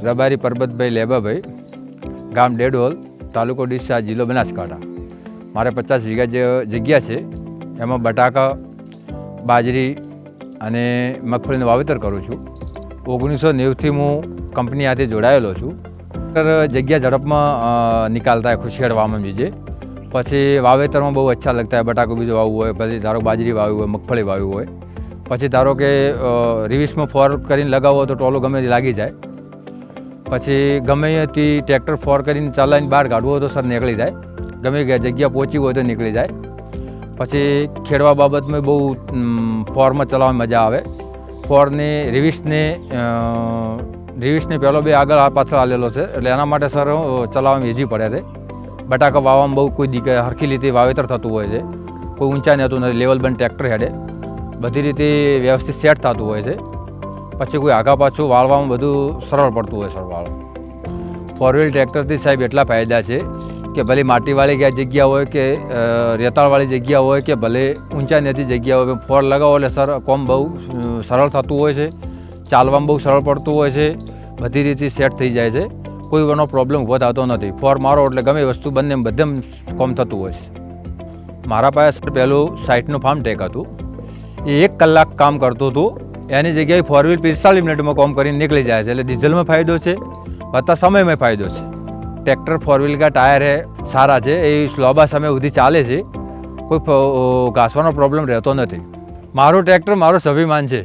રબારી પરબતભાઈ લેબાભાઈ, ગામ ડેડોલ, તાલુકો ડીસા, જિલ્લો બનાસકાંઠા. મારે 50 વીઘા જગ્યા છે. એમાં બટાકા, બાજરી અને મગફળીનું વાવેતર કરું છું. 1990થી હું કંપની સાથે જોડાયેલો છું. જગ્યા ઝડપમાં નિકાલ થાય, ખુશિયાળ વાવવામાં બીજે. પછી વાવેતરમાં બહુ અચ્છા લગતા હોય. બટાકો બીજો વાવવું હોય, પછી ધારો બાજરી વાવ્યું હોય, મગફળી વાવ્યું હોય, પછી ધારો કે રિવિસમાં ફોર કરીને લગાવો તો ટોલો ગમે તે લાગી જાય. પછી ગમે ત્યાંથી ટ્રેક્ટર ફોર કરીને ચલાવીને બહાર કાઢવું હોય તો સર નીકળી જાય. ગમે જગ્યા પહોંચી હોય તો નીકળી જાય. પછી ખેડવા બાબતમાં બહુ ફોરમાં ચલાવવાની મજા આવે. ફોરને રિવિસને પહેલો બે આગળ પાછળ આલેલો છે, એટલે એના માટે સર ચલાવવામાં ઇઝી પડે છે. બટાકા વાવવામાં બહુ કોઈ હરખી રીતે વાવેતર થતું હોય છે. કોઈ ઊંચા નહોતું નથી, લેવલ બંધ ટ્રેક્ટર હેડે, બધી રીતે વ્યવસ્થિત સેટ થતું હોય છે. પછી કોઈ આગા પાછું વાળવામાં બધું સરળ પડતું હોય સર વાળવા. ફોર વ્હીલ ટ્રેક્ટરથી સાહેબ એટલા ફાયદા છે કે ભલે માટીવાળી જગ્યા હોય કે રેતાળવાળી જગ્યા હોય કે ભલે ઊંચા નીચી જગ્યા હોય, ફોર લગાવો એટલે સર કોમ બહુ સરળ થતું હોય છે. ચાલવામાં બહુ સરળ પડતું હોય છે. બધી રીતે સેટ થઈ જાય છે. કોઈ એનો પ્રોબ્લેમ ઊભો થતો નથી. ફોર મારો એટલે ગમે વસ્તુ બધે કોમ થતું હોય છે. મારા પાસે સર પહેલું સાઇટનું ફાર્મ ટેક હતું. એ 1 કલાક કામ કરતું હતું. એની જગ્યાએ ફોર વ્હીલ 45 મિનિટમાં કામ કરીને નીકળી જાય છે. એટલે ડીઝલમાં ફાયદો છે, વત્તા સમયમાં ફાયદો છે. ટ્રેક્ટર ફોર વ્હીલ કા ટાયર સારા છે, એ લાંબા સમય સુધી ચાલે છે. કોઈ ઘાસવાનો પ્રોબ્લેમ રહેતો નથી. મારું ટ્રેક્ટર મારો સ્વાભિમાન છે.